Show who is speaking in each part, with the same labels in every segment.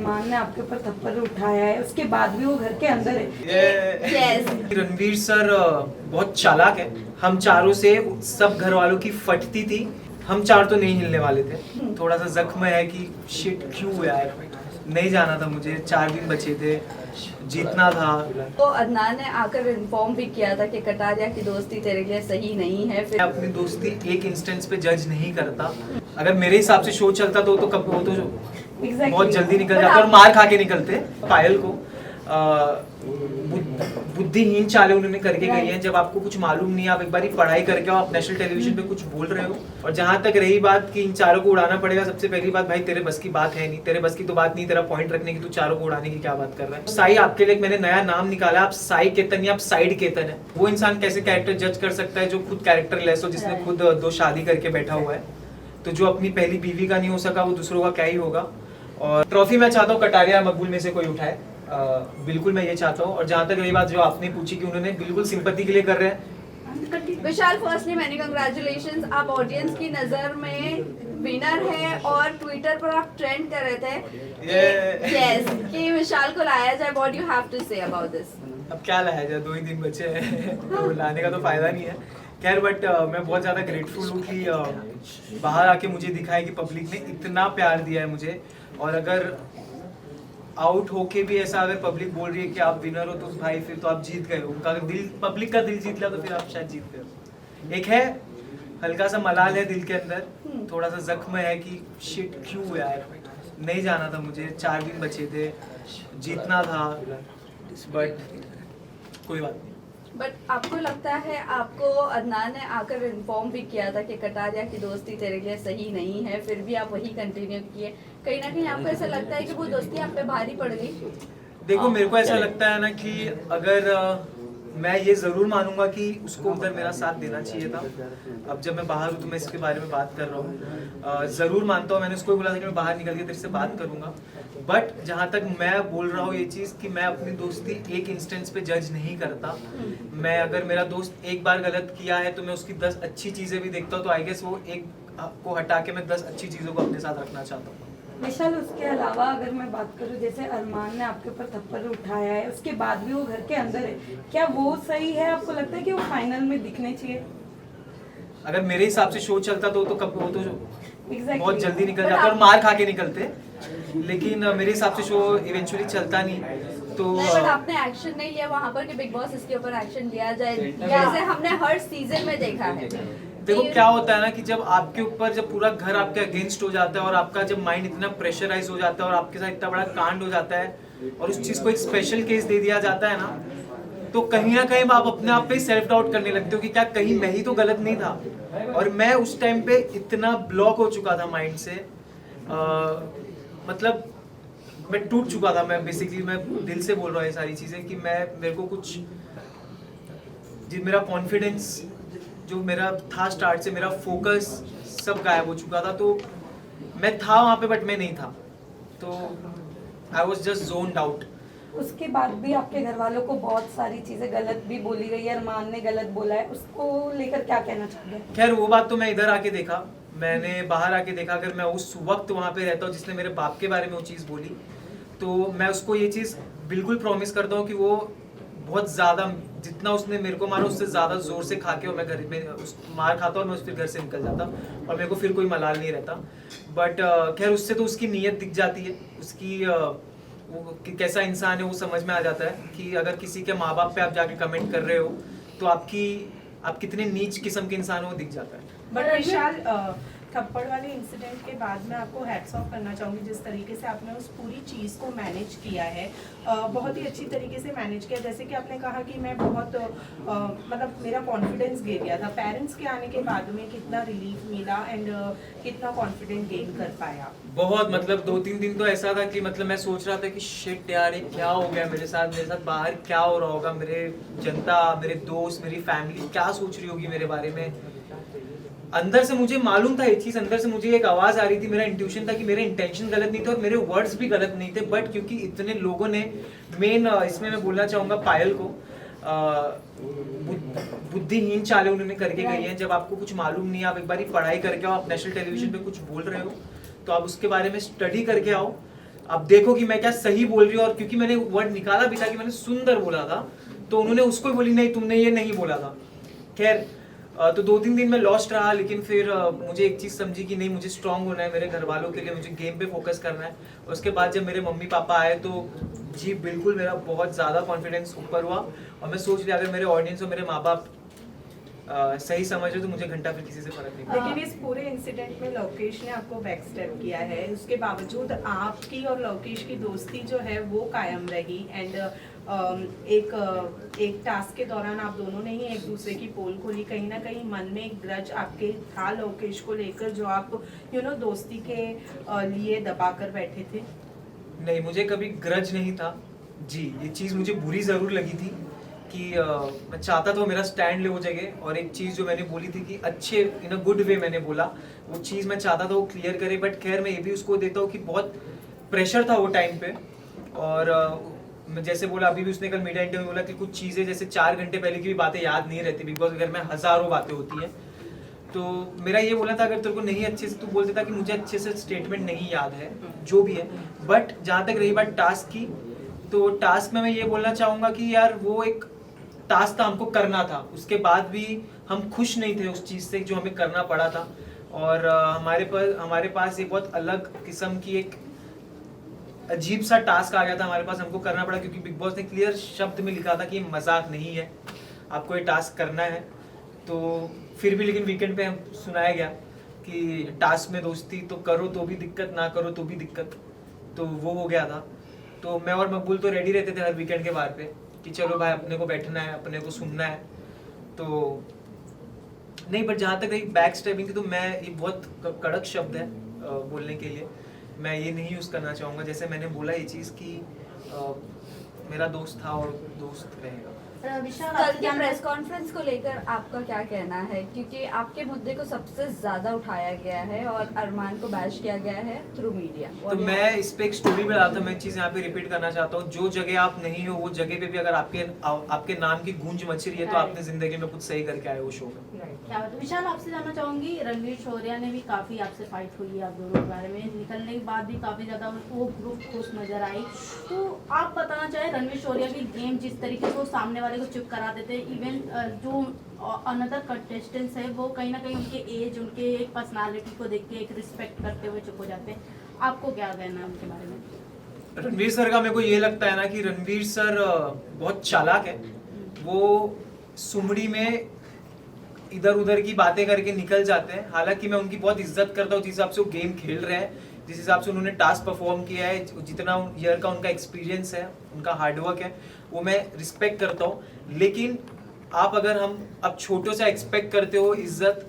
Speaker 1: अरमान ने आपके ऊपर थप्पड़ उठाया है, उसके बाद भी वो घर के अंदर है।
Speaker 2: यस
Speaker 3: रणवीर सर बहुत चालाक है। हम चारों से सब घर वालों की फटती थी, हम चार तो नहीं हिलने वाले थे। थोड़ा सा जख्म है कि शिट क्यों यार, नहीं जाना था मुझे, 4 दिन बचे थे, जीतना था।
Speaker 2: तो अदनान ने आकर इन्फॉर्म भी किया था कि कटारिया की दोस्ती तेरे लिए सही नहीं है। फिर
Speaker 3: मैं अपनी दोस्ती एक इंस्टेंस पे जज नहीं करता। अगर मेरे हिसाब से शो चलता तो कब वो तो
Speaker 1: Exactly.
Speaker 3: बहुत जल्दी निकल जाते और मार खा के निकलते। पायल को बुद्धिहीन चालें उन्होंने करके गई हैं। जब आपको कुछ मालूम नहीं, आप एक बार पढ़ाई करके आप नेशनल टेलीविजन पे कुछ बोल रहे हो। और जहां तक रही बात कि इन चारों को उड़ाना पड़ेगा, सबसे पहली बात भाई तेरे बस की बात है नहीं, तेरे बस की तो बात नहीं, तेरा पॉइंट रखने की, तू चारों को उड़ाने की क्या बात कर रहा है। साई आपके लिए मैंने नया नाम निकाला, आप साई केतन या आप साइड केतन है। वो इंसान कैसे कैरेक्टर जज कर सकता है जो खुद कैरेक्टर लेस हो, जिसने खुद 2 शादी करके बैठा हुआ है। तो जो अपनी पहली बीवी का नहीं हो सका वो दूसरों का क्या ही होगा। और ट्रॉफी मैं चाहता हूँ कटारिया मकबूल में से कोई उठाए, बिल्कुल मैं ये चाहता हूँ। और जहाँ तक रही बात जो आपने पूछी कि उन्होंने बिल्कुल सिंपैथी के लिए कर रहे हैं।
Speaker 2: विशाल फर्स्टली मैनी कांग्रेचुलेशंस, आप ऑडियंस की नजर में विनर है और ट्विटर पर आप ट्रेंड कर रहे थे यस कि विशाल को लाया जाए। What you have to say about this?
Speaker 3: अब क्या लाया जाए, 2 ही दिन बचे हैं तो लाने का तो फायदा नहीं है। खैर बट मैं बहुत ज़्यादा ग्रेटफुल हूँ कि बाहर आके मुझे दिखा है कि पब्लिक ने इतना प्यार दिया है मुझे। और अगर आउट होके भी ऐसा अगर पब्लिक बोल रही है कि आप विनर हो तो भाई फिर तो आप जीत गए हो। उनका अगर दिल, पब्लिक का दिल जीत लिया तो फिर आप शायद जीत गए हो। एक है हल्का सा मलाल है दिल के अंदर, थोड़ा सा जख्म है कि शिट क्यों यार, नहीं जाना था मुझे, 4 दिन बचे थे, जीतना था, बट कोई बात नहीं।
Speaker 2: बट आपको लगता है आपको अदनान ने आकर इन्फॉर्म भी किया था कि कटारिया की दोस्ती तेरे लिए सही नहीं है, फिर भी आप वही कंटिन्यू किए। कहीं ना कहीं आपको ऐसा लगता है कि वो दोस्ती आप पे भारी पड़ गई?
Speaker 3: देखो मेरे को ऐसा लगता है ना कि अगर मैं ये ज़रूर मानूंगा कि उसको उधर मेरा साथ देना चाहिए था। अब जब मैं बाहर हूँ तो मैं इसके बारे में बात कर रहा हूँ, ज़रूर मानता हूँ। मैंने उसको भी बोला था कि मैं बाहर निकल के तेरे से बात करूँगा। बट जहाँ तक मैं बोल रहा हूँ ये चीज़ कि मैं अपनी दोस्ती एक इंस्टेंस पे जज नहीं करता। मैं अगर मेरा दोस्त एक बार गलत किया है तो मैं उसकी 10 अच्छी चीज़ें भी देखता हूँ। तो आई गेस वो एक को हटा के मैं 10 अच्छी चीज़ों को अपने साथ रखना चाहता हूँ।
Speaker 1: विशाल, उसके अलावा अगर मैं बात करूं, जैसे अरमान ने आपके ऊपर थप्पड़ उठाया है, उसके बाद भी वो घर के अंदर है, क्या वो सही है? आपको लगता है कि वो फाइनल में दिखने चाहिए?
Speaker 3: अगर मेरे हिसाब से शो चलता तो कब वो तो
Speaker 1: Exactly.
Speaker 3: बहुत जल्दी निकल जाते और मार खा के निकलते। लेकिन मेरे हिसाब से शो इवेंचुअली चलता नहीं। तो
Speaker 2: बट आपने एक्शन नहीं लिया वहाँ पर कि बिग बॉस इसके ऊपर एक्शन लिया जाए, जैसे हमने हर सीजन में देखा है।
Speaker 3: देखो क्या होता है ना कि जब आपके ऊपर जब पूरा घर आपके अगेंस्ट हो जाता है और आपका जब माइंड इतना प्रेशराइज हो जाता है और आपके साथ इतना बड़ा कांड हो जाता है और उस चीज को एक स्पेशल केस दे दिया जाता है ना, तो कहीं ना कहीं आप अपने आप पे सेल्फ डाउट करने लगते हो कि क्या कहीं मैं ही तो गलत नहीं था। और मैं उस टाइम पे इतना ब्लॉक हो चुका था माइंड से, मतलब मैं टूट चुका था। मैं बेसिकली मैं दिल से बोल रहा हूँ ये सारी चीजें कि मेरे को कुछ मेरा कॉन्फिडेंस जो मेरा था स्टार्ट से, मेरा फोकस सब गायब हो चुका था। तो मैं था वहाँ पे बट मैं नहीं था, तो I was just zoned out.
Speaker 1: उसके बाद भी आपके घर वालों को बहुत सारी चीजें गलत भी बोली गई है, अरमान ने गलत बोला है, उसको लेकर क्या कहना चाहोगे?
Speaker 3: खैर वो बात तो मैं इधर आके देखा, मैंने बाहर आके देखा। अगर मैं उस वक्त वहाँ पे रहता हूँ जिसने मेरे बाप के बारे में वो चीज़ बोली, तो मैं उसको ये चीज़ बिल्कुल प्रॉमिस करता हूँ कि वो बहुत ज़्यादा, जितना उसने मेरे को मारा उससे ज़्यादा ज़ोर से खा के और मैं घर में उस मार खाता और मैं फिर घर से निकल जाता और मेरे को फिर कोई मलाल नहीं रहता। बट खैर उससे तो उसकी नीयत दिख जाती है, उसकी वो कैसा इंसान है वो समझ में आ जाता है कि अगर किसी के माँ बाप पे आप जाके कमेंट कर रहे हो तो आप कितने नीच किस्म के इंसान हो वो दिख जाता है।
Speaker 4: बट विशाल, थप्पड़ वाले इंसिडेंट के बाद मैं आपको हैट्स ऑफ करना चाहूँगी जिस तरीके से आपने उस पूरी चीज़ को मैनेज किया है, बहुत ही अच्छी तरीके से मैनेज किया। जैसे कि आपने कहा कि मैं बहुत मतलब मेरा कॉन्फिडेंस गिर गया था, पेरेंट्स के आने के बाद में कितना रिलीफ मिला एंड कितना कॉन्फिडेंस गेन कर पाया।
Speaker 3: बहुत, मतलब 2-3 दिन तो ऐसा था कि मतलब मैं सोच रहा था कि शिट यार ये क्या हो गया मेरे साथ बाहर क्या हो रहा होगा, मेरे जनता, मेरे दोस्त, मेरी फैमिली क्या सोच रही होगी मेरे बारे में। अंदर से मुझे मालूम था ये चीज़, अंदर से मुझे एक आवाज़ आ रही थी, मेरा इंट्यूशन था कि मेरे इंटेंशन गलत नहीं थे और मेरे वर्ड्स भी गलत नहीं थे। बट क्योंकि इतने लोगों ने, मेन इसमें मैं बोलना चाहूँगा पायल को, बुद्धिहीन चालें उन्होंने करके गई हैं। जब आपको कुछ मालूम नहीं, आप एक बार पढ़ाई करके आओ, आप नेशनल टेलीविजन पे कुछ बोल रहे हो तो आप उसके बारे में स्टडी करके आओ। अब देखो कि मैं क्या सही बोल रही हूँ, और क्योंकि मैंने वर्ड निकाला भी था कि मैंने सुंदर बोला था, तो उन्होंने उसको ही बोली नहीं तुमने ये नहीं बोला था। खैर तो 2-3 दिन में लॉस्ट रहा, लेकिन फिर मुझे एक चीज़ समझी कि नहीं, मुझे स्ट्रांग होना है मेरे घर वालों के लिए, मुझे गेम पे फोकस करना है। उसके बाद जब मेरे मम्मी पापा आए तो जी बिल्कुल मेरा बहुत ज़्यादा कॉन्फिडेंस ऊपर हुआ, और मैं सोच लिया अगर मेरे ऑडियंस और मेरे माँ बाप सही समझ रहे तो मुझे घंटा फिर किसी से फर्क नहीं पड़ता।
Speaker 4: लेकिन इस पूरे इंसिडेंट में लोकेश ने आपको बैक स्टेप किया है, उसके बावजूद आपकी और लोकेश की दोस्ती जो है वो कायम रही। एंड एक टास्क के दौरान आप दोनों ने ही एक दूसरे की पोल खोली। कहीं ना कहीं मन में एक ग्रज आपके था लोकेश को लेकर, जो आप दोस्ती के लिए दबा कर बैठे थे?
Speaker 3: नहीं, मुझे कभी ग्रज नहीं था जी। ये चीज़ मुझे बुरी ज़रूर लगी थी कि मैं चाहता था मेरा स्टैंड ले हो जगह, और एक चीज़ जो मैंने बोली थी कि अच्छे इन अ गुड वे मैंने बोला, वो चीज़ मैं चाहता था वो क्लियर करे। बट खैर मैं ये भी उसको देता हूँ कि बहुत प्रेशर था वो टाइम पे, और मैं जैसे बोला अभी भी उसने कल मीडिया इंटरव्यू में बोला कि कुछ चीज़ें जैसे 4 घंटे पहले की भी बातें याद नहीं रहती, बिग बॉस के घर में हज़ारों बातें होती हैं। तो मेरा ये बोला था अगर तेरे को नहीं अच्छे से, तू बोल देता कि मुझे अच्छे से स्टेटमेंट नहीं याद है जो भी है। बट जहाँ तक रही बात टास्क की, तो टास्क में मैं ये बोलना चाहूँगा कि यार वो एक टास्क था, हमको करना था, उसके बाद भी हम खुश नहीं थे उस चीज़ से जो हमें करना पड़ा था। और हमारे पास एक बहुत अलग किस्म की एक अजीब सा टास्क आ गया था हमारे पास, हमको करना पड़ा, क्योंकि बिग बॉस ने क्लियर शब्द में लिखा था कि मजाक नहीं है, आपको ये टास्क करना है। तो फिर भी लेकिन वीकेंड पे हम सुनाया गया कि टास्क में दोस्ती तो करो तो भी दिक्कत, ना करो तो भी दिक्कत, तो वो हो गया था। तो मैं और मकबूल तो रेडी रहते थे हर वीकेंड के बार पे कि चलो भाई अपने को बैठना है, अपने को सुनना है। तो नहीं, बट जहाँ तक रही बैक स्टेपिंग की, तो मैं ये बहुत कड़क शब्द है बोलने के लिए, मैं ये नहीं यूज़ करना चाहूँगा। जैसे मैंने बोला ये चीज़ कि मेरा दोस्त था और दोस्त रहेगा।
Speaker 2: कल के प्रेस कॉन्फ्रेंस को लेकर आपका क्या कहना है, क्योंकि आपके मुद्दे को सबसे ज्यादा उठाया गया है और अरमान को बैश किया गया है थ्रू मीडिया।
Speaker 3: तो मैं इस पे एक स्टोरी बता था, मैं चीज़ यहाँ पे रिपीट करना चाहता हूँ। जो जगह आप नहीं हो वो जगह पे भी अगर आपके नाम की गूंज मच रही है तो आपने जिंदगी में कुछ सही करके आए हो शो में।
Speaker 5: क्या बात है। विशाल, आपसे जानना चाहूंगी, रणवीर शौर्या ने भी काफी आपसे फाइट हुई है आप दोनों के बारे में, निकलने के बाद भी काफी ज्यादा वो ग्रुप खुश नजर आई। तो आप बताना चाहे रणवीर शौर्या की गेम जिस तरीके से वो सामने वाले को चुप करा देते, इवन जो अनदर कंटेस्टेंट्स है वो कहीं ना कहीं उनके एज, उनके एक पर्सनालिटी को देख के एक रिस्पेक्ट करते हुए चुप हो जाते हैं, आपको क्या कहना है उनके बारे में?
Speaker 3: रणवीर सर का मेरे को ये लगता है ना कि रणवीर सर बहुत चालाक है। वो सुमड़ी में इधर उधर की बातें करके निकल जाते हैं। हालांकि मैं उनकी बहुत इज्जत करता हूँ जिस हिसाब से वो गेम खेल रहे हैं, जिस हिसाब से उन्होंने टास्क परफॉर्म किया है, जितना ईयर का उनका एक्सपीरियंस है, उनका हार्डवर्क है, वो मैं रिस्पेक्ट करता हूँ। लेकिन आप अगर हम अब छोटों से एक्सपेक्ट करते हो इज्जत,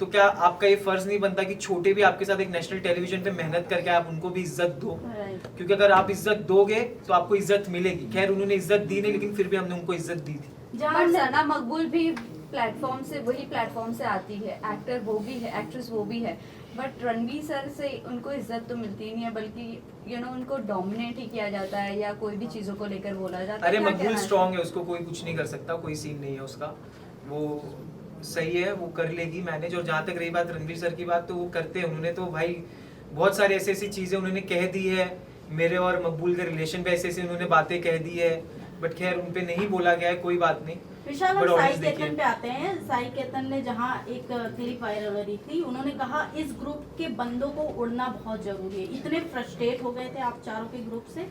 Speaker 3: तो क्या आपका ये फर्ज नहीं बनता कि छोटे भी आपके साथ एक नेशनल टेलीविजन पे मेहनत करके आप उनको भी इज्जत दो? क्योंकि अगर आप इज्जत दोगे तो आपको इज्जत मिलेगी। खैर उन्होंने इज्जत दी नहीं, लेकिन फिर भी हमने उनको इज्जत दी थी।
Speaker 2: बट सना मकबूल भी प्लेटफॉर्म से, वही प्लेटफॉर्म से आती है, एक्टर वो भी है, एक्ट्रेस वो भी है, बट रणवीर सर से उनको इज्जत तो मिलती नहीं है, बल्कि उनको डोमिनेट ही किया जाता है या कोई भी चीजों को लेकर बोला जाता है।
Speaker 3: अरे मकबूल स्ट्रांग है, उसको कोई कुछ नहीं कर सकता, कोई सीन नहीं है उसका, वो सही है, वो कर लेगी मैनेज। और जहाँ तक रही बात रणवीर सर की बात, तो वो करते हैं। उन्होंने तो भाई बहुत सारी ऐसी ऐसी चीजें उन्होंने कह दी है, मेरे और मकबूल के रिलेशन पे ऐसे ऐसे उन्होंने बातें कह दी है, बट खैर उन पे नहीं बोला गया है, कोई बात नहीं।
Speaker 5: विशाल, हम साई केतन पे आते हैं। साई केतन ने जहां एक क्लिप वायरल हो रही थी, उन्होंने कहा इस ग्रुप के बंदों को उड़ना बहुत जरूरी है। इतने फ्रस्ट्रेट हो गए थे आप चारों के ग्रुप से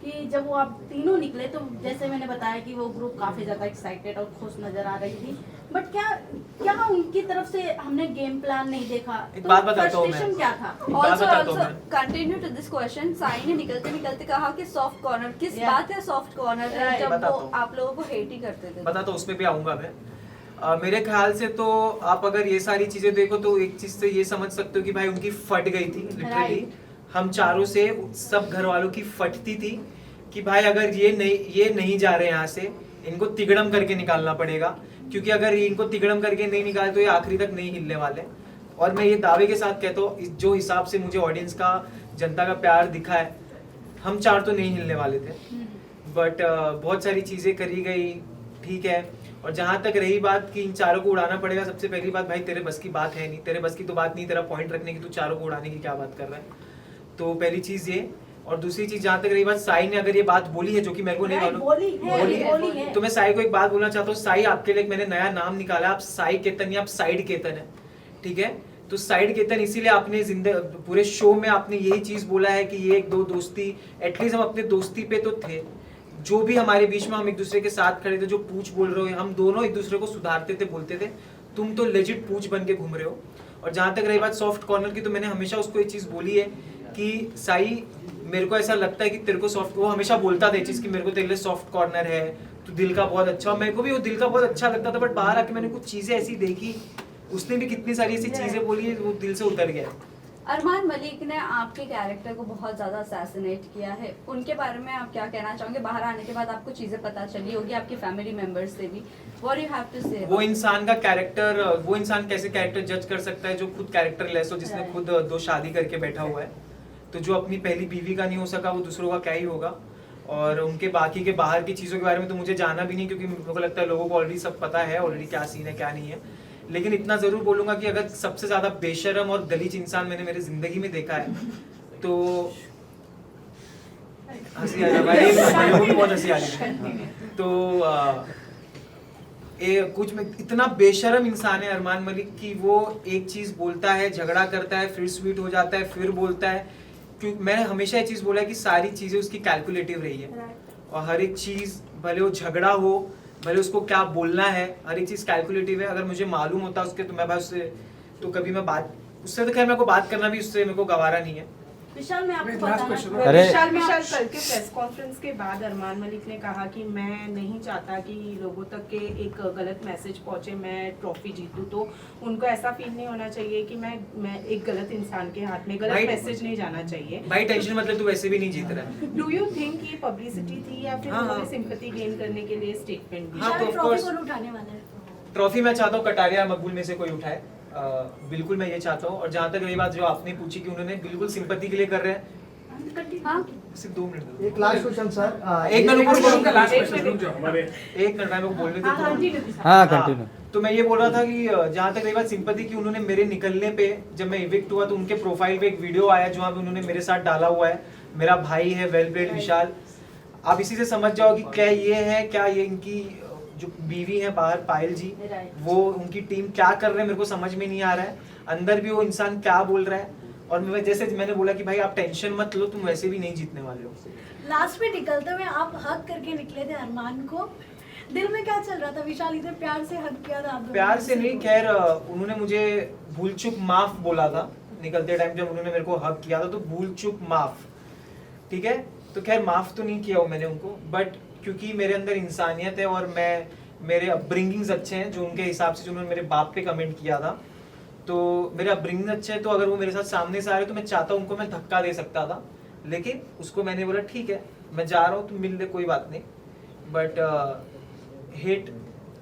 Speaker 5: कि जब वो आप तीनों निकले तो जैसे मैंने बताया कि वो ग्रुप काफी ज्यादा एक्साइटेड और खुश नजर आ रही थी, बट क्या उनकी तरफ से हमने गेम प्लान नहीं देखा?
Speaker 3: एक
Speaker 5: तो
Speaker 3: बात बताता हूँ
Speaker 5: फ्रस्ट्रेशन
Speaker 3: मैं।
Speaker 5: क्या था?
Speaker 2: Also continue to this question, Sai ने निकलते निकलते कहा कि सॉफ्ट कॉर्नर, किस बात है सॉफ्ट कॉर्नर, जब वो आप लोगों को हेट ही करते थे।
Speaker 3: बता तो उसमें भी आऊंगा मैं। मेरे ख्याल से तो आप अगर ये सारी चीजें देखो तो एक चीज से ये समझ सकते हो कि भाई उनकी फट गई थी लिटरली। हम चारों से सब घर वालों की फटती थी कि भाई अगर ये नहीं जा रहे यहाँ से, इनको तिगड़म करके निकालना पड़ेगा, क्योंकि अगर इनको तिगड़म करके नहीं निकाले तो ये आखिरी तक नहीं हिलने वाले। और मैं ये दावे के साथ कहता हूँ, जो हिसाब से मुझे ऑडियंस का, जनता का प्यार दिखा है, हम चार तो नहीं हिलने वाले थे। बट बहुत सारी चीजें करी गई, ठीक है। और जहाँ तक रही बात कि इन चारों को उड़ाना पड़ेगा, सबसे पहली बात भाई तेरे बस की बात है नहीं, तेरे बस की तो बात नहीं, तेरा पॉइंट रखने की, तू चारों को उड़ाने की क्या बात कर रहा है। तो पहली चीज़ ये। और दूसरी चीज जहाँ तक रही बात, साई ने अगर ये बात बोली है जो कि मेरे को नहीं मालूम,
Speaker 5: बोली है।
Speaker 3: तो मैं साई को एक बात बोलना चाहता हूँ, साई आपके लिए मैंने नया नाम निकाला, आप साई केतन या आप साइड केतन है, ठीक है। तो साइड केतन इसीलिए आपने पूरे शो में आपने यही चीज बोला है कि ये एक दो दोस्ती, एटलीस्ट हम अपने दोस्ती पे तो थे, जो भी हमारे बीच में हम एक दूसरे के साथ खड़े थे, जो पूछ बोल रहे हो, हम दोनों एक दूसरे को सुधारते थे, बोलते थे। तुम तो लेजिट पूछ बन के घूम रहे हो। और जहां तक रही बात सॉफ्ट कॉर्नर की, तो मैंने हमेशा उसको ये चीज बोली है कि साई मेरे को ऐसा लगता है कि तेरे को सॉफ्ट, वो हमेशा बोलता था ये चीज कि मेरे को तेरे लिए सॉफ्ट कॉर्नर है, तो दिल का बहुत अच्छा, मेरे को भी वो दिल का बहुत अच्छा लगता था। बट बाहर आके मैंने कुछ चीजें ऐसी देखी, उसने भी कितनी सारी ऐसी चीजें बोली है, वो दिल से उतर गया।
Speaker 2: अरमान मलिक ने आपके कैरेक्टर को बहुत ज़्यादा असैसिनेट किया है, उनके बारे में आप क्या कहना चाहोगे? बाहर आने के बाद आपको चीज़ें पता चली होगी आपके फैमिली मेंबर्स से भी, व्हाट यू हैव टू से?
Speaker 3: वो इंसान का कैरेक्टर, वो इंसान कैसे कैरेक्टर जज कर सकता है जो खुद कैरेक्टर लेस हो, जिसने खुद 2 शादी करके बैठा हुआ है। तो जो अपनी पहली बीवी का नहीं हो सका, वो दूसरों का क्या ही होगा। और उनके बाकी के बाहर की चीज़ों के बारे में तो मुझे जाना भी नहीं, क्योंकि मेरे को लगता है लोगों को ऑलरेडी सब पता है ऑलरेडी क्या सीन है क्या नहीं है। लेकिन इतना ज़रूर बोलूँगा कि अगर सबसे ज़्यादा बेशरम और गलीज इंसान मैंने मेरी ज़िंदगी में देखा है तो हंसी आ रहा भाई, मेरे को भी बहुत हंसी आ रही है। तो कुछ में इतना बेशरम इंसान है अरमान मलिक की, वो एक चीज़ बोलता है, झगड़ा करता है, फिर स्वीट हो जाता है, फिर बोलता है। क्योंकि मैंने हमेशा ये चीज़ बोला है कि सारी चीज़ें उसकी कैलकुलेटिव रही है, और हर एक चीज़ भले वो झगड़ा हो, भले उसको क्या बोलना है, हर एक चीज़ कैलकुलेटिव है। अगर मुझे मालूम होता उसके तो मैं बस उससे तो कभी मैं बात, उससे तो खैर मेरे को बात करना भी उससे मेरे को गवारा नहीं है।
Speaker 5: विशाल मैं आपको बताना,
Speaker 6: अरे
Speaker 4: विशाल कल के प्रेस कॉन्फ्रेंस के बाद अरमान मलिक ने कहा कि मैं नहीं चाहता कि लोगों तक के एक गलत मैसेज पहुंचे, मैं ट्रॉफी जीतूं, तो उनको ऐसा फील नहीं होना चाहिए कि मैं एक गलत इंसान के हाथ में, गलत मैसेज नहीं जाना चाहिए।
Speaker 3: भाई टेंशन मतलब तू वैसे भी नहीं जीत रहा है।
Speaker 4: डू यू थिंक ये पब्लिसिटी थी या फिर
Speaker 3: हाँ,
Speaker 4: उन्होंने
Speaker 3: हाँ।
Speaker 4: सिंपैथी गेन करने के लिए स्टेटमेंट दी?
Speaker 3: हाँ, तो of
Speaker 5: ट्रॉफी
Speaker 3: course।
Speaker 5: कौन उठाने वाला है?
Speaker 3: ट्रॉफी मैं चाहता हूँ कटारिया मकबूल में से कोई उठाए, बिल्कुल मैं ये चाहता हूँ। और जहाँ तक रही बात जो आपने पूछी कि उन्होंने बिल्कुल सिंपैथी के लिए कर रहे हैं,
Speaker 2: हाँ
Speaker 3: सिर्फ 2 मिनट दो।
Speaker 6: एक लास्ट क्वेश्चन सर,
Speaker 3: एक मिनट रुको,
Speaker 4: एक
Speaker 3: मिनट मेरे को बोलने
Speaker 5: हाँ,
Speaker 3: दो।
Speaker 5: continue।
Speaker 6: हाँ कंटिन्यू।
Speaker 3: तो मैं ये बोल रहा था कि जहाँ तक रही बात सिंपैथी की, उन्होंने मेरे निकलने पे, जब मैं इविक्ट हुआ तो उनके प्रोफाइल पे एक वीडियो आया जहाँ पे उन्होंने मेरे साथ डाला हुआ है, मेरा भाई है वेल ब्रेड विशाल। आप इसी से समझ जाओ कि क्या ये है, क्या ये इनकी जो बीवी है बाहर पायल जी, वो उनकी टीम क्या कर रहे हैं मेरे को समझ में नहीं आ रहा है। अंदर भी वो इंसान क्या बोल रहा है। और मैं जैसे मैंने बोला कि भाई आप टेंशन मत लो, तुम वैसे भी नहीं जीतने वाले हो।
Speaker 7: लास्ट में निकलते हुए आप हक करके निकले थे अरमान को, दिल में क्या चल रहा था? विशाल इतने प्यार से हक किया था आप दोनों
Speaker 3: प्यार
Speaker 7: ने।
Speaker 3: से नहीं, खैर उन्होंने मुझे भूल चुक माफ बोला था निकलते टाइम, जब उन्होंने मेरे को हक किया था तो भूल चुक माफ, ठीक है। तो खैर माफ तो नहीं किया हो मैंने उनको, बट क्योंकि मेरे अंदर इंसानियत है और मेरे अपब्रिंगिंग्स अच्छे हैं, जो उनके हिसाब से जो उन्होंने मेरे बाप पे कमेंट किया था, तो मेरे अपब्रिंगिंग अच्छे हैं, तो अगर वो मेरे साथ सामने से आ रहे तो मैं चाहता हूँ उनको मैं धक्का दे सकता था, लेकिन उसको मैंने बोला ठीक है मैं जा रहा हूँ, तुम मिल ले कोई बात नहीं। बट हेट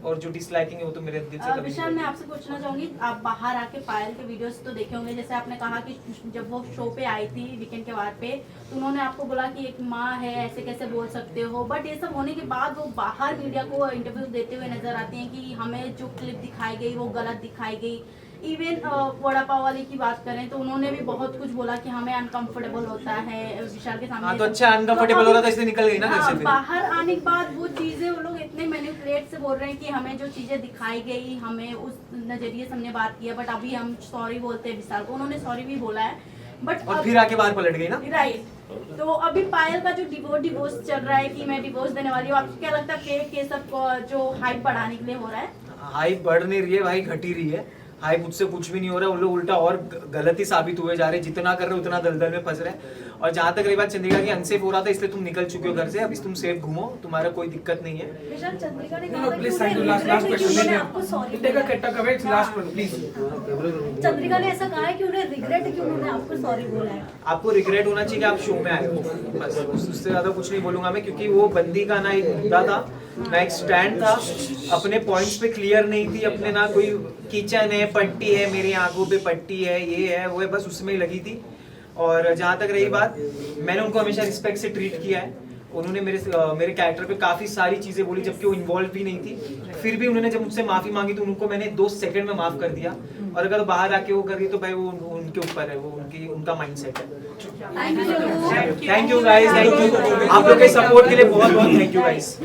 Speaker 3: और जो डिसलाइकिंग है वो तो मेरे दिल से कभी
Speaker 5: विशाल
Speaker 3: नहीं
Speaker 5: मैं आपसे पूछना चाहूंगी, आप बाहर आके पायल के वीडियोस तो देखे होंगे, जैसे आपने कहा कि जब वो शो पे आई थी वीकेंड के बाद पे, तो उन्होंने आपको बोला कि एक माँ है, ऐसे कैसे बोल सकते हो। बट ये सब होने के बाद वो बाहर मीडिया को इंटरव्यू देते हुए नजर आती हैं कि हमें जो क्लिप दिखाई गई वो गलत दिखाई गई। इवन वड़ा पाव वाले की बात करें तो उन्होंने भी बहुत कुछ बोला कि हमें अनकंफर्टेबल होता है विशाल के सामने।
Speaker 3: हाँ, तो अच्छा अनकंफर्टेबल हो रहा था इसलिए निकल गई ना घर से फिर।
Speaker 5: बाहर आने के बाद वो चीजें वो लोग इतने मैनिपुलेट से बोल रहे हैं कि हमें जो चीजें दिखाई गई हमें उस नजरिए से हमने बात किया, बट अभी हम सॉरी बोलते हैं विशाल को, उन्होंने सॉरी भी बोला है, बट
Speaker 3: और फिर आके बाहर पलट गई ना।
Speaker 5: राइट। तो अभी पायल का जो डिवोर्स चल रहा है कि मैं डिवोर्स देने वाली हूँ, आपको क्या लगता है फेक ये सब जो हाइप बढ़ाने के लिए हो रहा है?
Speaker 3: हाइप बढ़ नहीं रही है भाई, घट ही रही है। हाइप मुझसे कुछ भी नहीं हो रहा है, उन लोग उल्टा और गलत ही साबित हुए जा रहे हैं, जितना कर रहे हैं उतना दलदल में फंस रहे हैं। और जहाँ तक रही बात चंद्रिका की, अनसेफ हो रहा था इसलिए तुम निकल चुके हो घर से, अभी तुम सेफ घूमो, तुम्हारा कोई दिक्कत नहीं है।
Speaker 7: विशाल चंद्रिका ने
Speaker 8: No,
Speaker 7: कहा
Speaker 8: no,
Speaker 7: था कि
Speaker 8: please,
Speaker 7: उन्हें
Speaker 8: thank you. Last
Speaker 7: regret है कि
Speaker 8: question.
Speaker 7: उन्होंने आपको sorry
Speaker 8: Take a cover. It's last one, please.
Speaker 7: Chandrika ने ऐसा कहा है कि उन्हें रिग्रेट है कि उन्होंने आपको सॉरी बोला है।
Speaker 3: आपको रिग्रेट होना चाहिए कि आप शो में आए हो, बस उससे ज्यादा कुछ नहीं बोलूंगा मैं, क्योंकि वो बंदी का ना एक मुद्दा था, ना एक स्टैंड था, अपने पॉइंट्स पे क्लियर नहीं थी, अपने ना कोई किचन है, पट्टी है, मेरी आंखों पे पट्टी है, ये है वो है, बस उसमें ही लगी थी। और जहाँ तक रही बात, मैंने उनको हमेशा रिस्पेक्ट से ट्रीट किया है, उन्होंने मेरे कैरेक्टर पे काफी सारी चीजें बोली जबकि वो इन्वॉल्व भी नहीं थी, फिर भी उन्होंने जब मुझसे माफी मांगी तो उनको मैंने 2 सेकंड में माफ कर दिया। और अगर वो बाहर आके वो कर रही तो भाई वो उनके ऊपर है, वो उनका माइंडसेट है। Thank you guys, thank you आप लोग के सपोर्ट के लिए बहुत बहुत थैंक यू गाइस।